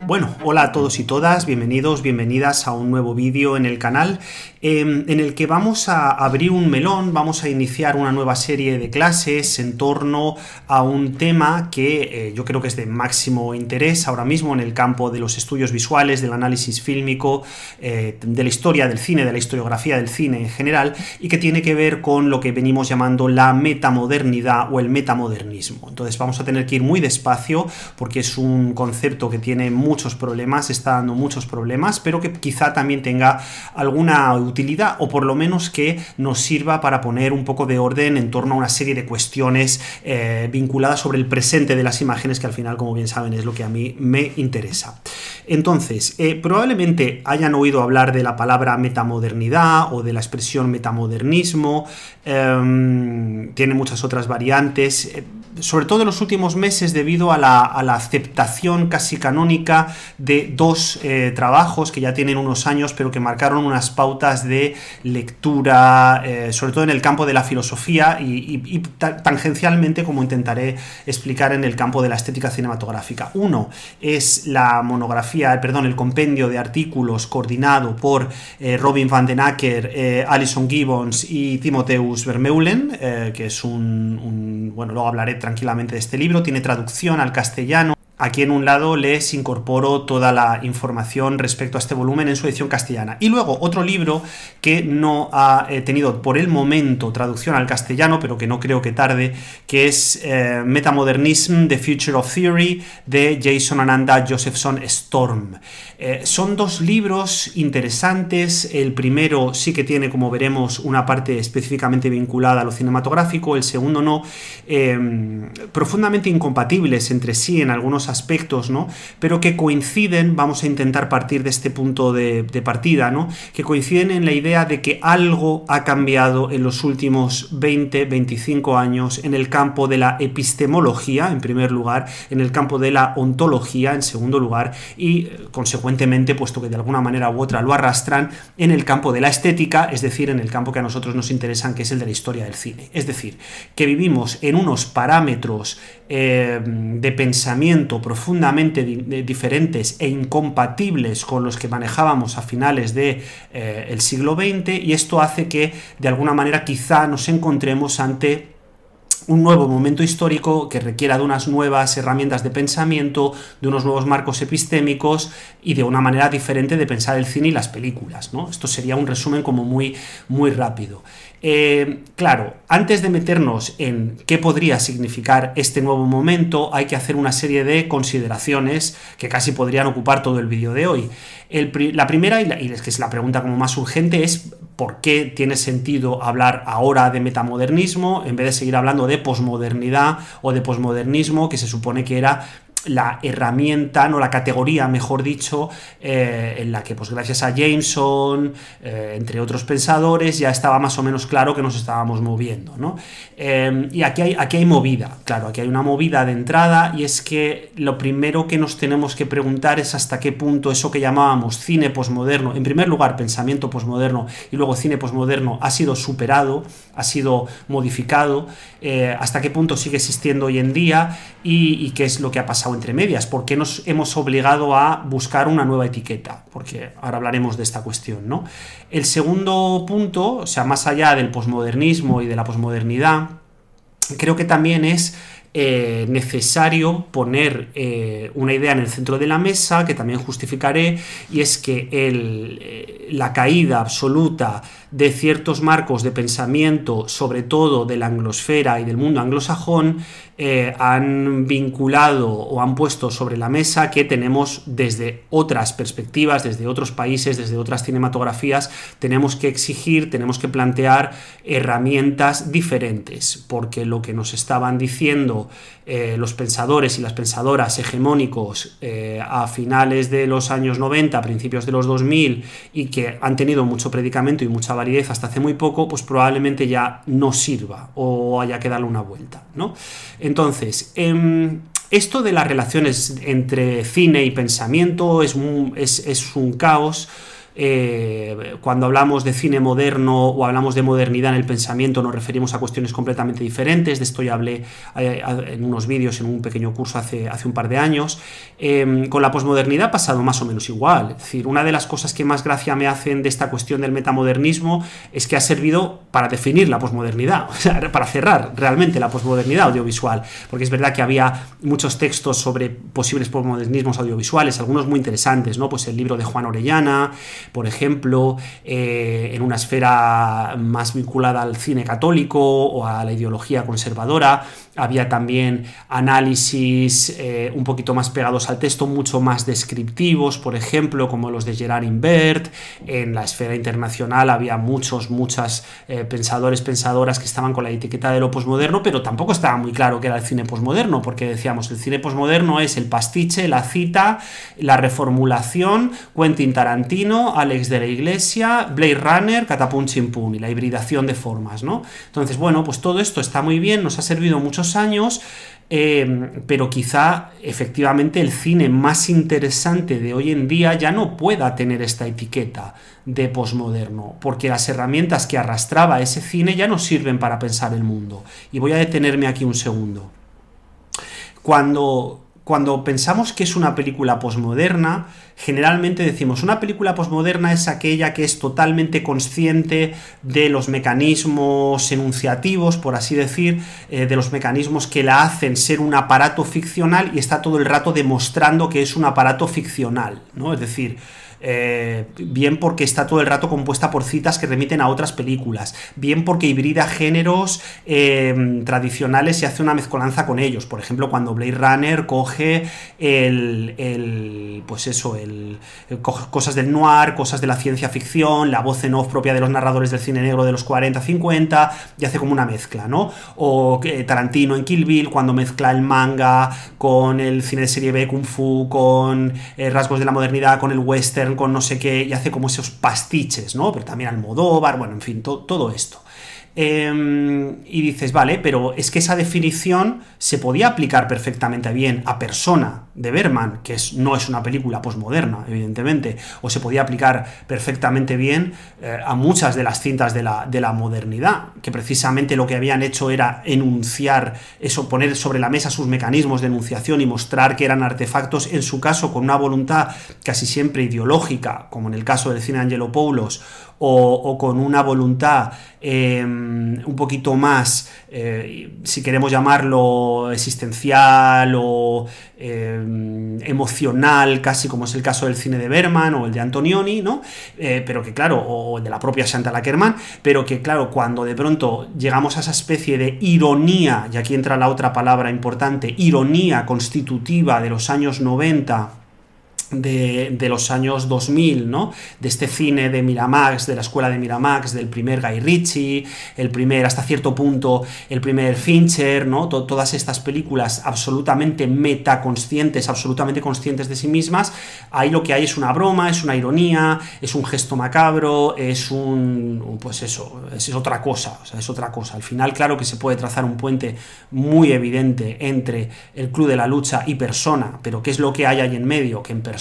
Bueno, hola a todos y todas, bienvenidos, bienvenidas a un nuevo vídeo en el canal en el que vamos a abrir un melón, vamos a iniciar una nueva serie de clases en torno a un tema que yo creo que es de máximo interés ahora mismo en el campo de los estudios visuales, del análisis fílmico, de la historia del cine, de la historiografía del cine en general, y que tiene que ver con lo que venimos llamando la metamodernidad o el metamodernismo. Entonces vamos a tener que ir muy despacio porque es un concepto que tiene muchos problemas, está dando muchos problemas, pero que quizá también tenga alguna utilidad, o por lo menos que nos sirva para poner un poco de orden en torno a una serie de cuestiones vinculadas sobre el presente de las imágenes, que al final, como bien saben, es lo que a mí me interesa. Entonces, probablemente hayan oído hablar de la palabra metamodernidad o de la expresión metamodernismo, tiene muchas otras variantes, sobre todo en los últimos meses debido a la aceptación casi canónica de dos trabajos que ya tienen unos años, pero que marcaron unas pautas de lectura, sobre todo en el campo de la filosofía y tangencialmente, como intentaré explicar, en el campo de la estética cinematográfica. Uno es la monografía, el compendio de artículos coordinado por Robin van den Acker, Alison Gibbons y Timotheus Vermeulen, que es bueno, luego hablaré tranquilamente de este libro, tiene traducción al castellano. Aquí en un lado les incorporo toda la información respecto a este volumen en su edición castellana. Y luego otro libro que no ha tenido por el momento traducción al castellano, pero que no creo que tarde, que es Metamodernism, The Future of Theory, de Jason Ananda Josephson Storm. Son dos libros interesantes. El primero sí que tiene, como veremos, una parte específicamente vinculada a lo cinematográfico, el segundo no, profundamente incompatibles entre sí en algunos aspectos, ¿no? Pero que coinciden, vamos a intentar partir de este punto de partida, ¿no? Que coinciden en la idea de que algo ha cambiado en los últimos 20-25 años en el campo de la epistemología, en primer lugar, en el campo de la ontología, en segundo lugar, y consecuentemente, puesto que de alguna manera u otra lo arrastran, en el campo de la estética, es decir, en el campo que a nosotros nos interesa, que es el de la historia del cine. Es decir, que vivimos en unos parámetros de pensamiento profundamente diferentes e incompatibles con los que manejábamos a finales del siglo XX, y esto hace que de alguna manera quizá nos encontremos ante un nuevo momento histórico que requiera de unas nuevas herramientas de pensamiento, de unos nuevos marcos epistémicos y de una manera diferente de pensar el cine y las películas, ¿no? Esto sería un resumen como muy rápido. Claro, antes de meternos en qué podría significar este nuevo momento, hay que hacer una serie de consideraciones que casi podrían ocupar todo el vídeo de hoy. La primera, y es que es la pregunta como más urgente, es ¿por qué tiene sentido hablar ahora de metamodernismo en vez de seguir hablando de posmodernidad o de posmodernismo, que se supone que era la herramienta, no la categoría, mejor dicho, en la que, pues gracias a Jameson, entre otros pensadores, ya estaba más o menos claro que nos estábamos moviendo, ¿no? Y aquí hay movida, claro, aquí hay una movida de entrada, y es que lo primero que nos tenemos que preguntar es hasta qué punto eso que llamábamos cine posmoderno, en primer lugar pensamiento posmoderno y luego cine posmoderno, ha sido superado, ha sido modificado, hasta qué punto sigue existiendo hoy en día y qué es lo que ha pasado entre medias, por qué nos hemos obligado a buscar una nueva etiqueta, porque ahora hablaremos de esta cuestión, ¿no? El segundo punto, o sea, más allá del posmodernismo y de la posmodernidad, creo que también es necesario poner una idea en el centro de la mesa, que también justificaré, y es que la caída absoluta de ciertos marcos de pensamiento, sobre todo de la anglosfera y del mundo anglosajón, han vinculado o han puesto sobre la mesa que tenemos desde otras perspectivas, desde otros países, desde otras cinematografías, tenemos que exigir, tenemos que plantear herramientas diferentes, porque lo que nos estaban diciendo los pensadores y las pensadoras hegemónicos a finales de los años 90, principios de los 2000, y que han tenido mucho predicamento y mucha validez hasta hace muy poco, pues probablemente ya no sirva o haya que darle una vuelta, ¿no? Entonces, esto de las relaciones entre cine y pensamiento es un caos Cuando hablamos de cine moderno o hablamos de modernidad en el pensamiento nos referimos a cuestiones completamente diferentes. De esto ya hablé en unos vídeos, en un pequeño curso hace un par de años. Con la posmodernidad ha pasado más o menos igual. Es decir, una de las cosas que más gracia me hacen de esta cuestión del metamodernismo es que ha servido para definir la posmodernidad, o sea, para cerrar realmente la posmodernidad audiovisual, porque es verdad que había muchos textos sobre posibles posmodernismos audiovisuales, algunos muy interesantes, ¿no? Pues el libro de Juan Orellana, por ejemplo, en una esfera más vinculada al cine católico o a la ideología conservadora. Había también análisis un poquito más pegados al texto, mucho más descriptivos, por ejemplo, como los de Gerard Imbert. En la esfera internacional había muchas pensadores, pensadoras que estaban con la etiqueta de lo posmoderno, pero tampoco estaba muy claro qué era el cine posmoderno, porque decíamos, el cine posmoderno es el pastiche, la cita, la reformulación, Quentin Tarantino, Alex de la Iglesia, Blade Runner, catapum chimpum, y la hibridación de formas, ¿no? Entonces, bueno, pues todo esto está muy bien, nos ha servido muchos años, pero quizá efectivamente el cine más interesante de hoy en día ya no pueda tener esta etiqueta de posmoderno, porque las herramientas que arrastraba ese cine ya no sirven para pensar el mundo. Y voy a detenerme aquí un segundo. Cuando pensamos que es una película posmoderna, generalmente decimos, una película posmoderna es aquella que es totalmente consciente de los mecanismos enunciativos, por así decir, de los mecanismos que la hacen ser un aparato ficcional y está todo el rato demostrando que es un aparato ficcional, ¿no? Es decir, bien porque está todo el rato compuesta por citas que remiten a otras películas, bien porque hibrida géneros tradicionales y hace una mezcolanza con ellos. Por ejemplo, cuando Blade Runner coge cosas del noir, cosas de la ciencia ficción, la voz en off propia de los narradores del cine negro de los 40-50, y hace como una mezcla, ¿no? O Tarantino en Kill Bill, cuando mezcla el manga con el cine de serie B, Kung Fu, con rasgos de la modernidad, con el western, con no sé qué, y hace como esos pastiches, ¿no? Pero también Almodóvar, bueno, en fin, todo esto. Y dices, vale, pero es que esa definición se podía aplicar perfectamente bien a Persona de Bergman, que no es una película posmoderna, evidentemente, o se podía aplicar perfectamente bien a muchas de las cintas de la modernidad, que precisamente lo que habían hecho era enunciar eso, poner sobre la mesa sus mecanismos de enunciación y mostrar que eran artefactos, en su caso con una voluntad casi siempre ideológica, como en el caso del cine de Angelopoulos, o con una voluntad un poquito más, si queremos llamarlo existencial o emocional, casi como es el caso del cine de Bergman o el de Antonioni, ¿no? Pero que claro, o el de la propia Chantal Akerman, pero que claro, cuando de pronto llegamos a esa especie de ironía, y aquí entra la otra palabra importante, ironía constitutiva de los años 90, de los años 2000, ¿no? De este cine de Miramax, de la escuela de Miramax, del primer Guy Ritchie, el primer, hasta cierto punto, el primer Fincher, ¿no? Todas estas películas absolutamente metaconscientes, absolutamente conscientes de sí mismas. Ahí lo que hay es una broma, es una ironía, es un gesto macabro, es pues eso, es otra cosa, o sea, es otra cosa. Al final, claro que se puede trazar un puente muy evidente entre el Club de la Lucha y Persona, pero ¿qué es lo que hay ahí en medio? Que en Persona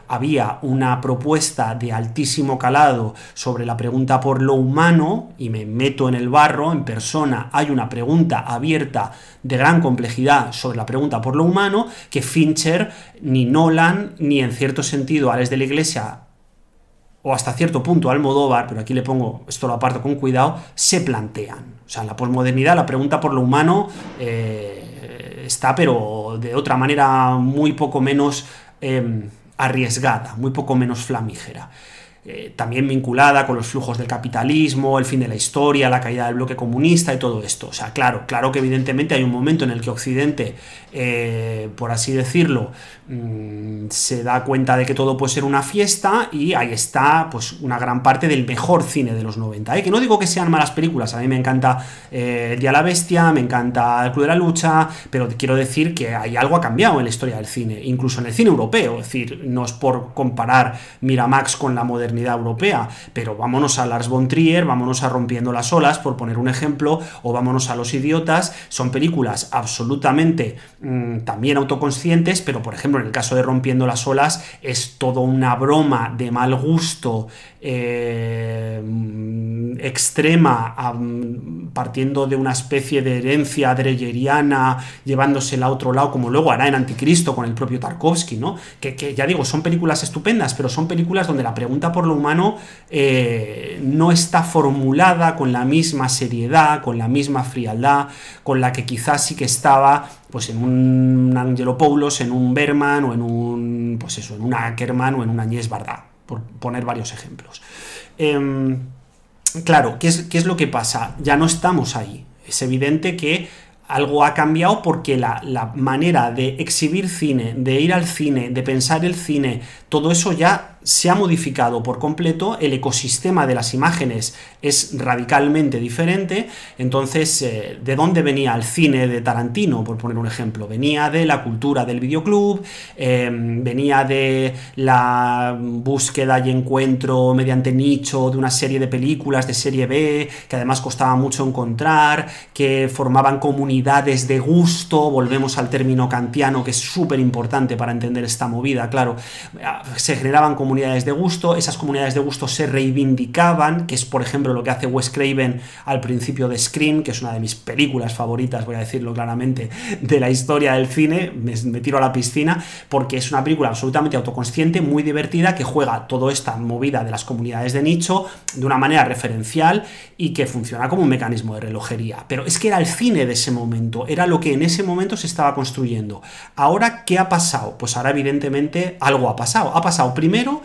había una propuesta de altísimo calado sobre la pregunta por lo humano, y me meto en el barro. En Persona hay una pregunta abierta de gran complejidad sobre la pregunta por lo humano que Fincher, ni Nolan, ni en cierto sentido Alex de la Iglesia, o hasta cierto punto Almodóvar, pero aquí le pongo, esto lo aparto con cuidado, se plantean. O sea, en la posmodernidad la pregunta por lo humano está, pero de otra manera muy poco menos arriesgada, muy poco menos flamígera. También vinculada con los flujos del capitalismo, el fin de la historia, la caída del bloque comunista y todo esto. O sea, claro que evidentemente hay un momento en el que Occidente, por así decirlo, se da cuenta de que todo puede ser una fiesta, y ahí está pues una gran parte del mejor cine de los 90, que no digo que sean malas películas, a mí me encanta El Día de la Bestia, me encanta El Club de la Lucha, pero quiero decir que hay algo ha cambiado en la historia del cine, incluso en el cine europeo. Es decir, no es por comparar Miramax con la modernidad modernidad europea, pero vámonos a Lars von Trier, vámonos a Rompiendo las olas, por poner un ejemplo, o vámonos a Los idiotas. Son películas absolutamente también autoconscientes, pero por ejemplo en el caso de Rompiendo las olas es toda una broma de mal gusto extrema, partiendo de una especie de herencia dreyeriana, llevándosela a otro lado, como luego hará en Anticristo con el propio Tarkovsky, ¿no? Que ya digo, son películas estupendas, pero son películas donde la pregunta por lo humano no está formulada con la misma seriedad, con la misma frialdad, con la que quizás sí que estaba pues en un Angelopoulos, en un Bergman, o en un, pues eso, en un Ackerman o en un Agnès Varda, por poner varios ejemplos. Claro, ¿qué es lo que pasa? Ya no estamos ahí. Es evidente que algo ha cambiado porque la manera de exhibir cine, de ir al cine, de pensar el cine, todo eso ya se ha modificado por completo, el ecosistema de las imágenes es radicalmente diferente. Entonces, ¿de dónde venía el cine de Tarantino, por poner un ejemplo? Venía de la cultura del videoclub, venía de la búsqueda y encuentro mediante nicho de una serie de películas de serie B, que además costaba mucho encontrar, que formaban comunidades de gusto. Volvemos al término kantiano, que es súper importante para entender esta movida, claro. Se generaban comunidades de gusto, esas comunidades de gusto se reivindicaban, que es por ejemplo lo que hace Wes Craven al principio de Scream, que es una de mis películas favoritas, voy a decirlo claramente, de la historia del cine. Me tiro a la piscina, porque es una película absolutamente autoconsciente, muy divertida, que juega toda esta movida de las comunidades de nicho de una manera referencial y que funciona como un mecanismo de relojería. Pero es que era el cine de ese momento, era lo que en ese momento se estaba construyendo. Ahora, ¿qué ha pasado? Pues ahora evidentemente algo ha pasado. Ha pasado primero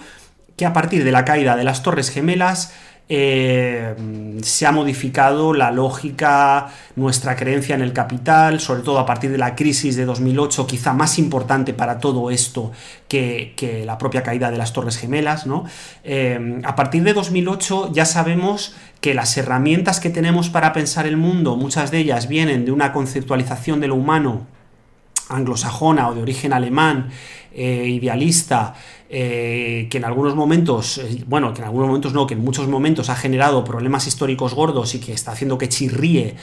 que a partir de la caída de las Torres Gemelas se ha modificado la lógica, nuestra creencia en el capital, sobre todo a partir de la crisis de 2008, quizá más importante para todo esto que la propia caída de las Torres Gemelas, ¿no? A partir de 2008 ya sabemos que las herramientas que tenemos para pensar el mundo, muchas de ellas vienen de una conceptualización de lo humano anglosajona o de origen alemán, idealista, que en algunos momentos, bueno, que en algunos momentos no, que en muchos momentos ha generado problemas históricos gordos y que está haciendo que chirríe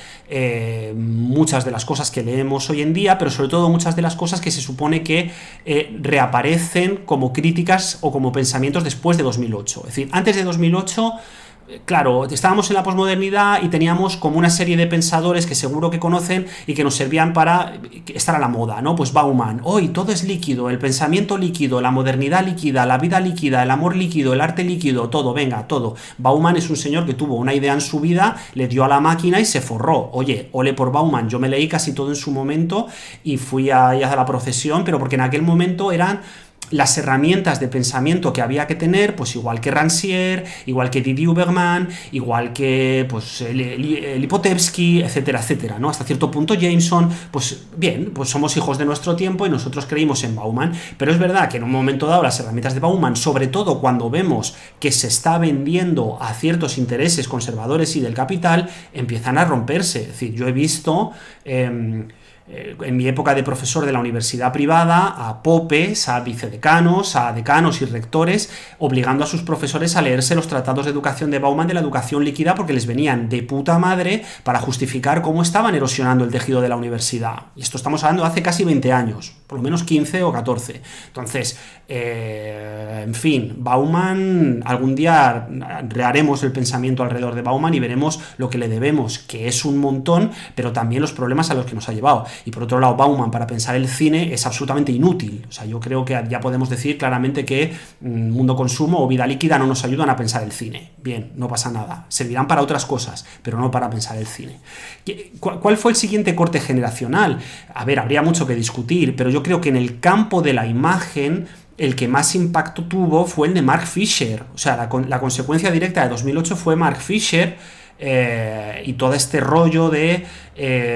muchas de las cosas que leemos hoy en día, pero sobre todo muchas de las cosas que se supone que reaparecen como críticas o como pensamientos después de 2008. Es decir, antes de 2008... Claro, estábamos en la posmodernidad y teníamos como una serie de pensadores que seguro que conocen y que nos servían para estar a la moda, ¿no? Pues Bauman, hoy todo es líquido, el pensamiento líquido, la modernidad líquida, la vida líquida, el amor líquido, el arte líquido, todo, venga, todo. Bauman es un señor que tuvo una idea en su vida, le dio a la máquina y se forró. Oye, ole por Bauman, yo me leí casi todo en su momento y fui a la procesión, pero porque en aquel momento eran las herramientas de pensamiento que había que tener, pues igual que Rancière, igual que Didier Bergman, igual que pues Lipotevsky, etcétera, etcétera, ¿no? Hasta cierto punto Jameson, pues bien, pues somos hijos de nuestro tiempo y nosotros creímos en Bauman, pero es verdad que en un momento dado las herramientas de Bauman, sobre todo cuando vemos que se está vendiendo a ciertos intereses conservadores y del capital, empiezan a romperse. Es decir, yo he visto... en mi época de profesor de la universidad privada, a popes, a vicedecanos, a decanos y rectores, obligando a sus profesores a leerse los tratados de educación de Bauman de la educación líquida porque les venían de puta madre para justificar cómo estaban erosionando el tejido de la universidad. Y esto estamos hablando de hace casi 20 años, por lo menos 15 o 14. Entonces, en fin, Bauman, algún día reharemos el pensamiento alrededor de Bauman y veremos lo que le debemos, que es un montón, pero también los problemas a los que nos ha llevado. Y por otro lado, Bauman para pensar el cine es absolutamente inútil. O sea, yo creo que ya podemos decir claramente que Mundo Consumo o Vida Líquida no nos ayudan a pensar el cine. Bien, no pasa nada. Servirán para otras cosas, pero no para pensar el cine. ¿Cuál fue el siguiente corte generacional? A ver, habría mucho que discutir, pero yo creo que en el campo de la imagen el que más impacto tuvo fue el de Mark Fisher. O sea, la consecuencia directa de 2008 fue Mark Fisher, y todo este rollo de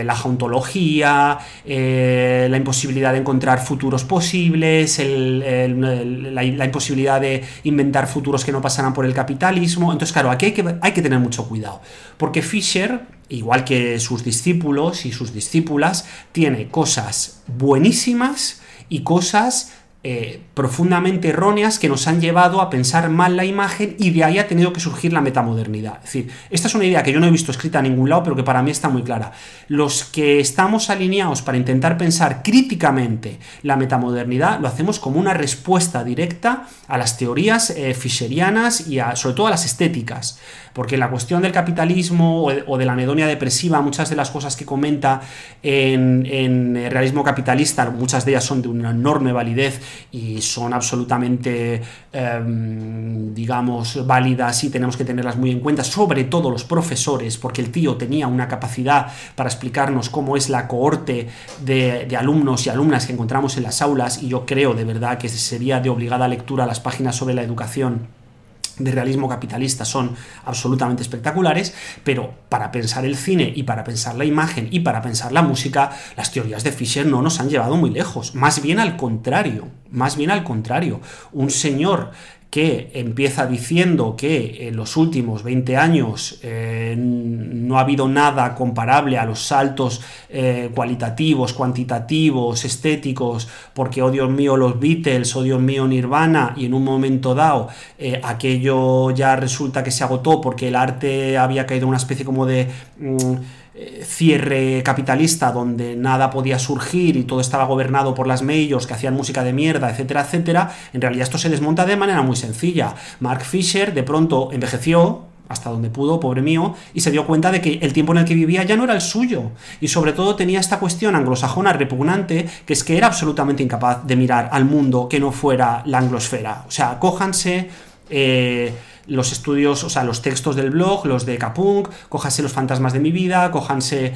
la jauntología, la imposibilidad de encontrar futuros posibles, la imposibilidad de inventar futuros que no pasaran por el capitalismo. Entonces, claro, aquí hay que tener mucho cuidado, porque Fisher, igual que sus discípulos y sus discípulas, tiene cosas buenísimas y cosas profundamente erróneas que nos han llevado a pensar mal la imagen, y de ahí ha tenido que surgir la metamodernidad. Es decir, esta es una idea que yo no he visto escrita en ningún lado, pero que para mí está muy clara. Los que estamos alineados para intentar pensar críticamente la metamodernidad lo hacemos como una respuesta directa a las teorías fischerianas y sobre todo a las estéticas, porque la cuestión del capitalismo o de la anedonia depresiva, muchas de las cosas que comenta en Realismo Capitalista, muchas de ellas son de una enorme validez y son absolutamente, digamos, válidas, y tenemos que tenerlas muy en cuenta, sobre todo los profesores, porque el tío tenía una capacidad para explicarnos cómo es la cohorte de alumnos y alumnas que encontramos en las aulas, y yo creo de verdad que sería de obligada lectura las páginas sobre la educación de Realismo Capitalista, son absolutamente espectaculares. Pero para pensar el cine y para pensar la imagen y para pensar la música, las teorías de Fischer no nos han llevado muy lejos, más bien al contrario, un señor que empieza diciendo que en los últimos 20 años no ha habido nada comparable a los saltos cualitativos, cuantitativos, estéticos, porque, oh Dios mío, los Beatles, oh Dios mío, Nirvana, y en un momento dado aquello ya resulta que se agotó porque el arte había caído en una especie como de cierre capitalista donde nada podía surgir y todo estaba gobernado por las majors que hacían música de mierda, etcétera, etcétera. En realidad esto se desmonta de manera muy sencilla. Mark Fisher de pronto envejeció hasta donde pudo, pobre mío, y se dio cuenta de que el tiempo en el que vivía ya no era el suyo, y sobre todo tenía esta cuestión anglosajona repugnante, que es que era absolutamente incapaz de mirar al mundo que no fuera la anglosfera. O sea, cójanse los estudios, o sea, los textos del blog, los de Kapunk, cójanse Los fantasmas de mi vida, cójanse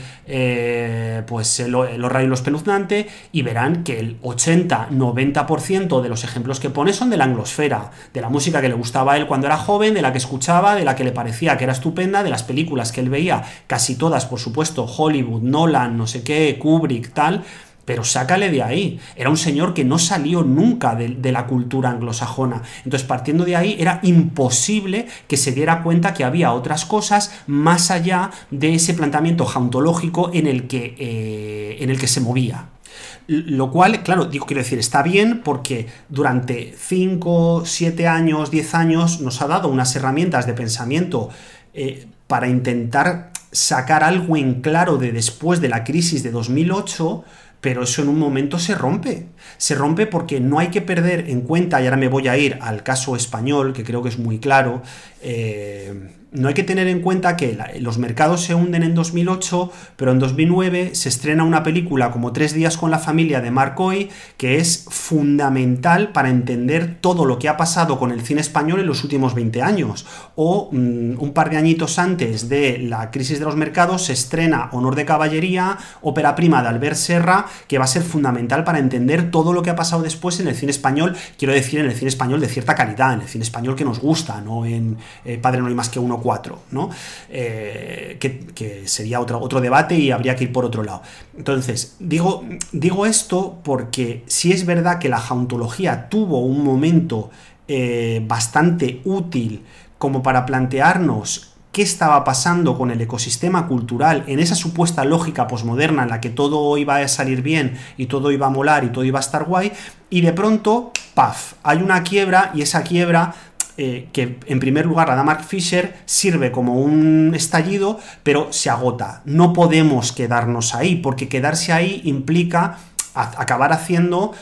pues el horrario espeluznante, y verán que el 80-90% de los ejemplos que pone son de la anglosfera, de la música que le gustaba a él cuando era joven, de la que escuchaba, de la que le parecía que era estupenda, de las películas que él veía, casi todas, por supuesto, Hollywood, Nolan, no sé qué, Kubrick, tal. Pero sácale de ahí. Era un señor que no salió nunca de la cultura anglosajona. Entonces, partiendo de ahí, era imposible que se diera cuenta que había otras cosas más allá de ese planteamiento jauntológico en el que se movía. Lo cual, claro, quiero decir, está bien porque durante 5, 7 años, 10 años nos ha dado unas herramientas de pensamiento para intentar sacar algo en claro de después de la crisis de 2008, pero eso en un momento se rompe. Se rompe porque no hay que perder en cuenta, y ahora me voy a ir al caso español, que creo que es muy claro. No hay que tener en cuenta que los mercados se hunden en 2008, pero en 2009 se estrena una película como 3 días con la familia de Mark Coy, que es fundamental para entender todo lo que ha pasado con el cine español en los últimos 20 años. O un par de añitos antes de la crisis de los mercados se estrena Honor de Caballería, ópera prima de Albert Serra, que va a ser fundamental para entender todo lo que ha pasado después en el cine español, quiero decir, en el cine español de cierta calidad, en el cine español que nos gusta, no en Padre no hay más que uno 4, ¿no? Que sería otro debate y habría que ir por otro lado. Entonces, digo esto porque sí es verdad que la jauntología tuvo un momento bastante útil como para plantearnos qué estaba pasando con el ecosistema cultural en esa supuesta lógica posmoderna en la que todo iba a salir bien y todo iba a molar y todo iba a estar guay, y de pronto, ¡paf!, hay una quiebra, y esa quiebra que en primer lugar la da Mark Fisher, sirve como un estallido, pero se agota. No podemos quedarnos ahí, porque quedarse ahí implica acabar haciendo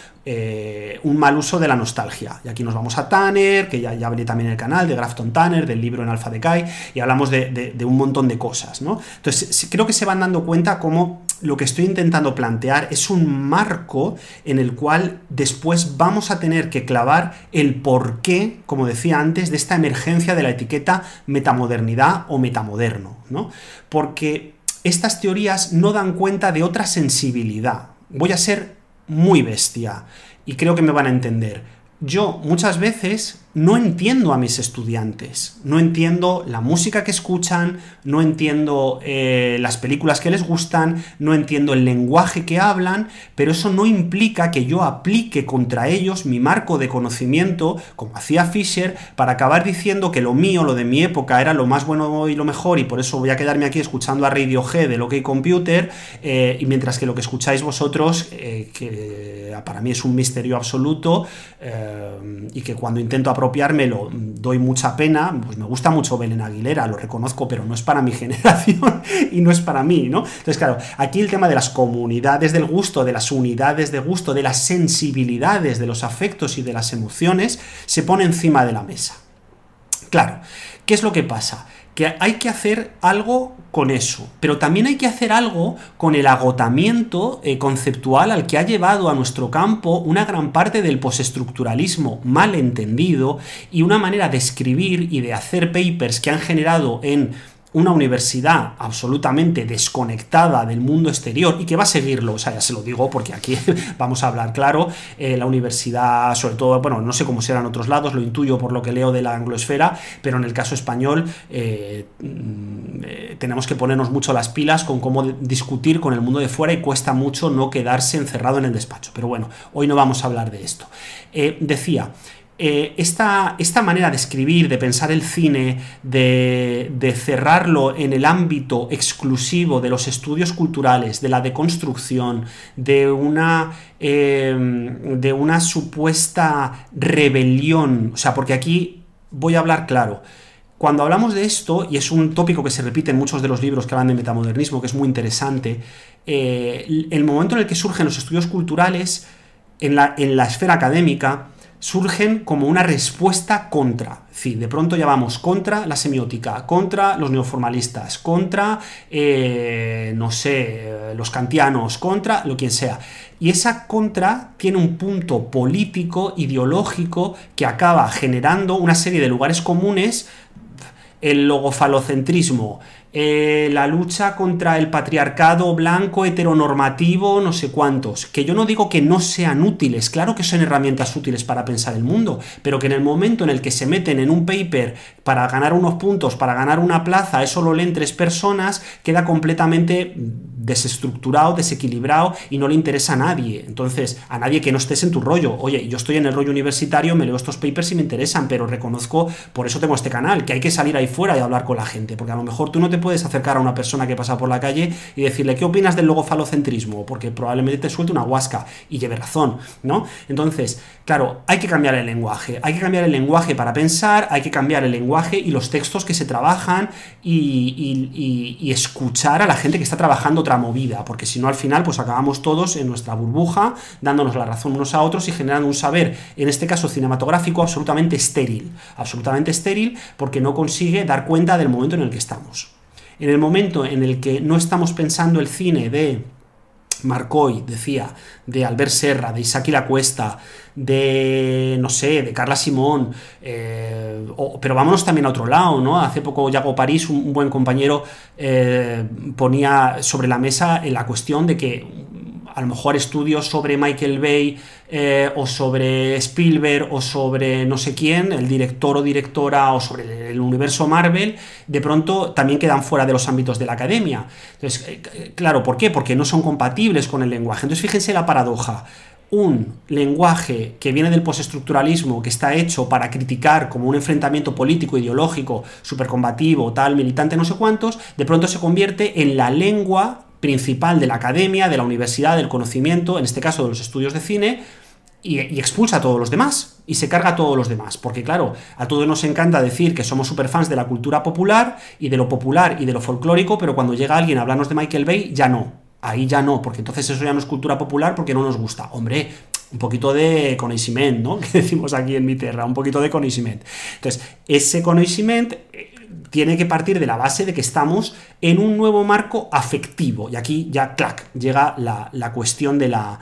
un mal uso de la nostalgia. Y aquí nos vamos a Tanner, que ya hablé también en el canal, de Grafton Tanner, del libro En Alpha Decay, y hablamos de un montón de cosas, ¿no? Entonces, creo que se van dando cuenta cómo lo que estoy intentando plantear es un marco en el cual después vamos a tener que clavar el porqué, como decía antes, de esta emergencia de la etiqueta metamodernidad o metamoderno, ¿no? Porque estas teorías no dan cuenta de otra sensibilidad. Voy a ser muy bestia y creo que me van a entender. Yo muchas veces no entiendo a mis estudiantes, no entiendo la música que escuchan, no entiendo las películas que les gustan, no entiendo el lenguaje que hablan, pero eso no implica que yo aplique contra ellos mi marco de conocimiento, como hacía Fisher, para acabar diciendo que lo mío, lo de mi época, era lo más bueno y lo mejor, y por eso voy a quedarme aquí escuchando a Radiohead del OK Computer, y mientras que lo que escucháis vosotros, que para mí es un misterio absoluto, y que cuando intento apropiármelo doy mucha pena, pues me gusta mucho Belén Aguilera, lo reconozco, pero no es para mi generación y no es para mí, ¿no? Entonces, claro, aquí el tema de las comunidades del gusto, de las unidades de gusto, de las sensibilidades, de los afectos y de las emociones, se pone encima de la mesa. Claro, ¿qué es lo que pasa? Que hay que hacer algo con eso, pero también hay que hacer algo con el agotamiento conceptual al que ha llevado a nuestro campo una gran parte del postestructuralismo mal entendido y una manera de escribir y de hacer papers que han generado en una universidad absolutamente desconectada del mundo exterior y que va a seguirlo, o sea, ya se lo digo porque aquí vamos a hablar claro, la universidad, sobre todo, bueno, no sé cómo será en otros lados, lo intuyo por lo que leo de la angloesfera, pero en el caso español tenemos que ponernos mucho las pilas con cómo discutir con el mundo de fuera y cuesta mucho no quedarse encerrado en el despacho, pero bueno, hoy no vamos a hablar de esto. Decía... Esta manera de escribir, de pensar el cine, de cerrarlo en el ámbito exclusivo de los estudios culturales, de la deconstrucción, de una supuesta rebelión, o sea, porque aquí voy a hablar claro. Cuando hablamos de esto, y es un tópico que se repite en muchos de los libros que hablan de metamodernismo, que es muy interesante, el momento en el que surgen los estudios culturales en la esfera académica, surgen como una respuesta contra. Es decir, de pronto ya vamos contra la semiótica, contra los neoformalistas, contra, no sé, los kantianos, contra lo quien sea. Y esa contra tiene un punto político, ideológico, que acaba generando una serie de lugares comunes, el logofalocentrismo, la lucha contra el patriarcado blanco heteronormativo, no sé cuántos, que yo no digo que no sean útiles, claro que son herramientas útiles para pensar el mundo, pero que en el momento en el que se meten en un paper para ganar unos puntos, para ganar una plaza, eso lo leen 3 personas, queda completamente desestructurado, desequilibrado y no le interesa a nadie. Entonces, a nadie que no estés en tu rollo. Oye, yo estoy en el rollo universitario, me leo estos papers y me interesan, pero reconozco, por eso tengo este canal, que hay que salir ahí fuera y hablar con la gente, porque a lo mejor tú no te puedes acercar a una persona que pasa por la calle y decirle, ¿qué opinas del logofalocentrismo? Porque probablemente te suelte una huasca y lleve razón, ¿no? Entonces, claro, hay que cambiar el lenguaje para pensar, hay que cambiar el lenguaje y los textos que se trabajan y escuchar a la gente que está trabajando otra movida, porque si no al final pues acabamos todos en nuestra burbuja, dándonos la razón unos a otros y generando un saber, en este caso cinematográfico, absolutamente estéril, porque no consigue dar cuenta del momento en el que estamos. En el momento en el que no estamos pensando el cine de Marcoy, decía, de Albert Serra, de Isaki La Cuesta, de, no sé, de Carla Simón, pero vámonos también a otro lado, ¿no? Hace poco Yago París, un buen compañero, ponía sobre la mesa la cuestión de que a lo mejor estudios sobre Michael Bay o sobre Spielberg o sobre no sé quién, el director o directora o sobre el universo Marvel, de pronto también quedan fuera de los ámbitos de la academia. Entonces, claro, ¿por qué? Porque no son compatibles con el lenguaje. Entonces, fíjense la paradoja. Un lenguaje que viene del postestructuralismo, que está hecho para criticar como un enfrentamiento político, ideológico, supercombativo, tal, militante, no sé cuántos, de pronto se convierte en la lengua principal de la academia, de la universidad, del conocimiento, en este caso de los estudios de cine, y expulsa a todos los demás, y se carga a todos los demás, porque claro, a todos nos encanta decir que somos superfans de la cultura popular, y de lo folclórico, pero cuando llega alguien a hablarnos de Michael Bay, ya no, ahí ya no, porque entonces eso ya no es cultura popular porque no nos gusta. Hombre, un poquito de conocimiento, ¿no? Que decimos aquí en mi tierra, un poquito de conocimiento. Entonces, ese conocimiento tiene que partir de la base de que estamos en un nuevo marco afectivo, y aquí ya, clac, llega la cuestión de la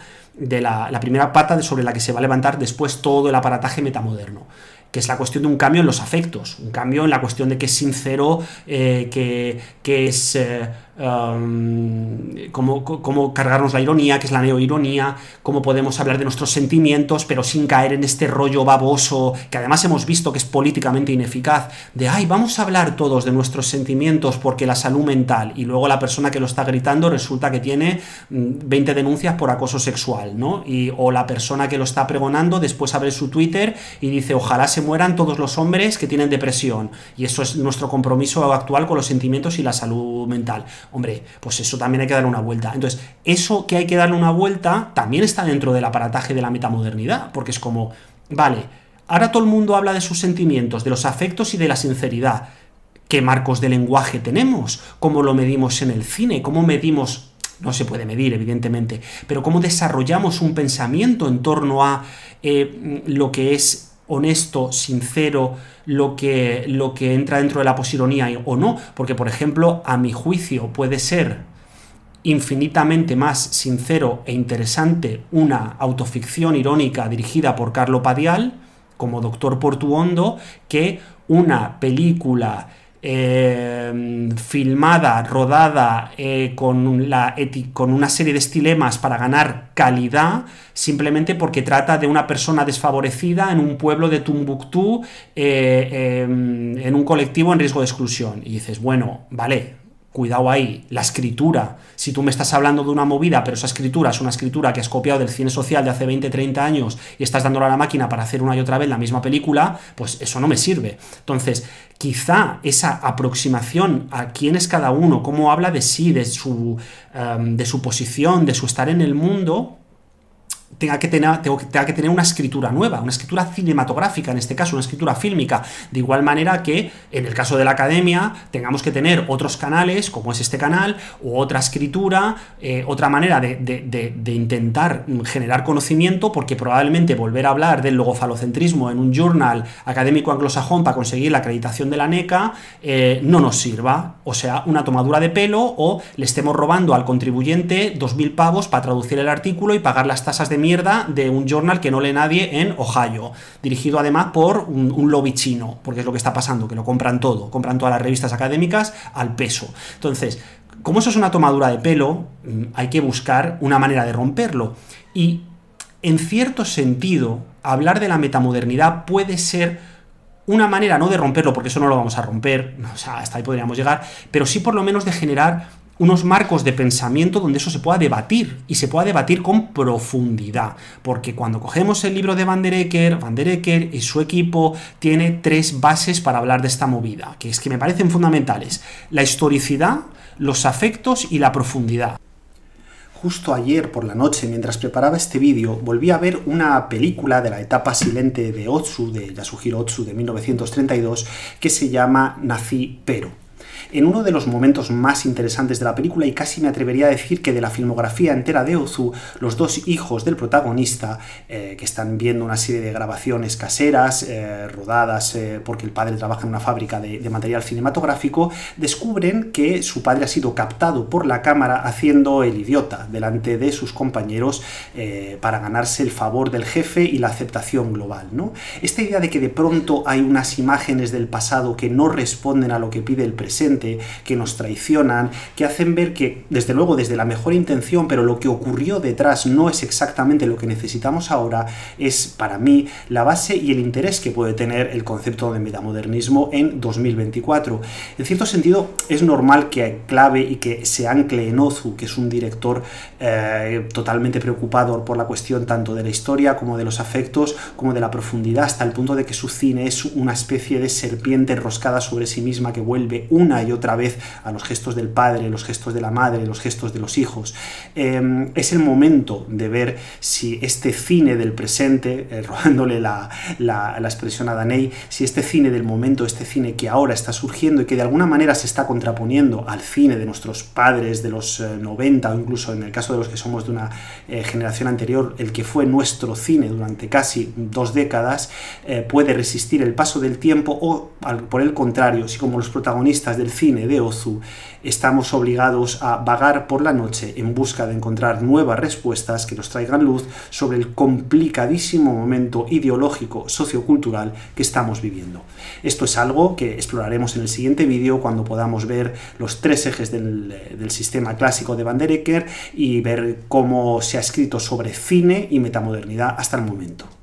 primera pata sobre la que se va a levantar después todo el aparataje metamoderno, que es la cuestión de un cambio en los afectos, un cambio en la cuestión de que es sincero, que es cómo cargarnos la ironía, que es la neoironía, cómo podemos hablar de nuestros sentimientos, pero sin caer en este rollo baboso, que además hemos visto que es políticamente ineficaz, de, ay, vamos a hablar todos de nuestros sentimientos porque la salud mental, y luego la persona que lo está gritando resulta que tiene 20 denuncias por acoso sexual, ¿no? O la persona que lo está pregonando después abre su Twitter y dice, ojalá se mueran todos los hombres que tienen depresión, y eso es nuestro compromiso actual con los sentimientos y la salud mental. Hombre, pues eso también hay que darle una vuelta. Entonces, eso que hay que darle una vuelta también está dentro del aparataje de la metamodernidad, porque es como, vale, ahora todo el mundo habla de sus sentimientos, de los afectos y de la sinceridad. ¿Qué marcos de lenguaje tenemos? ¿Cómo lo medimos en el cine? ¿Cómo medimos? No se puede medir, evidentemente, pero ¿cómo desarrollamos un pensamiento en torno a lo que es honesto, sincero, lo que entra dentro de la posironía o no? Porque, por ejemplo, a mi juicio puede ser infinitamente más sincero e interesante una autoficción irónica dirigida por Carlo Padial, como Doctor Portuondo, que una película filmada, rodada con una serie de estilemas para ganar calidad, simplemente porque trata de una persona desfavorecida en un pueblo de Tombuctú, en un colectivo en riesgo de exclusión. Y dices, bueno, vale, cuidado ahí, la escritura, si tú me estás hablando de una movida, pero esa escritura es una escritura que has copiado del cine social de hace 20, 30 años y estás dándole a la máquina para hacer una y otra vez la misma película, pues eso no me sirve. Entonces, quizá esa aproximación a quién es cada uno, cómo habla de sí, de su posición, de su estar en el mundo, tenga que tener una escritura nueva, una escritura cinematográfica, en este caso, una escritura fílmica, de igual manera que en el caso de la academia tengamos que tener otros canales, como es este canal, u otra escritura, otra manera de intentar generar conocimiento, porque probablemente volver a hablar del logofalocentrismo en un journal académico anglosajón para conseguir la acreditación de la NECA no nos sirva, o sea, una tomadura de pelo, o le estemos robando al contribuyente 2.000 pavos para traducir el artículo y pagar las tasas de mierda de un journal que no lee nadie en Ohio, dirigido además por un lobby chino, porque es lo que está pasando, que lo compran todo, compran todas las revistas académicas al peso. Entonces, como eso es una tomadura de pelo, hay que buscar una manera de romperlo. Y, en cierto sentido, hablar de la metamodernidad puede ser una manera, no de romperlo, porque eso no lo vamos a romper, o sea, hasta ahí podríamos llegar, pero sí por lo menos de generar unos marcos de pensamiento donde eso se pueda debatir, y se pueda debatir con profundidad, porque cuando cogemos el libro de Van der Ecker y su equipo tiene 3 bases para hablar de esta movida, que es que me parecen fundamentales: la historicidad, los afectos y la profundidad. Justo ayer por la noche, mientras preparaba este vídeo, volví a ver una película de la etapa silente de Otsu, de Yasuhiro Otsu, de 1932, que se llama Nací pero. En uno de los momentos más interesantes de la película, y casi me atrevería a decir que de la filmografía entera de Ozu, los 2 hijos del protagonista, que están viendo una serie de grabaciones caseras, rodadas porque el padre trabaja en una fábrica de material cinematográfico, descubren que su padre ha sido captado por la cámara haciendo el idiota delante de sus compañeros para ganarse el favor del jefe y la aceptación global, ¿no? Esta idea de que de pronto hay unas imágenes del pasado que no responden a lo que pide el presente, que nos traicionan, que hacen ver que, desde luego, desde la mejor intención, pero lo que ocurrió detrás no es exactamente lo que necesitamos ahora, es para mí la base y el interés que puede tener el concepto de metamodernismo en 2024. En cierto sentido, es normal que clave y que se ancle en Ozu, que es un director totalmente preocupado por la cuestión tanto de la historia como de los afectos, como de la profundidad, hasta el punto de que su cine es una especie de serpiente enroscada sobre sí misma que vuelve una y otra vez a los gestos del padre, los gestos de la madre, los gestos de los hijos. Es el momento de ver si este cine del presente, robándole la expresión a Daney, si este cine del momento, este cine que ahora está surgiendo y que de alguna manera se está contraponiendo al cine de nuestros padres de los 90, o incluso en el caso de los que somos de una generación anterior, el que fue nuestro cine durante casi 2 décadas, puede resistir el paso del tiempo, o por el contrario, si como los protagonistas del del cine de Ozu, estamos obligados a vagar por la noche en busca de encontrar nuevas respuestas que nos traigan luz sobre el complicadísimo momento ideológico sociocultural que estamos viviendo. Esto es algo que exploraremos en el siguiente vídeo cuando podamos ver los 3 ejes del sistema clásico de Van der Ecker y ver cómo se ha escrito sobre cine y metamodernidad hasta el momento.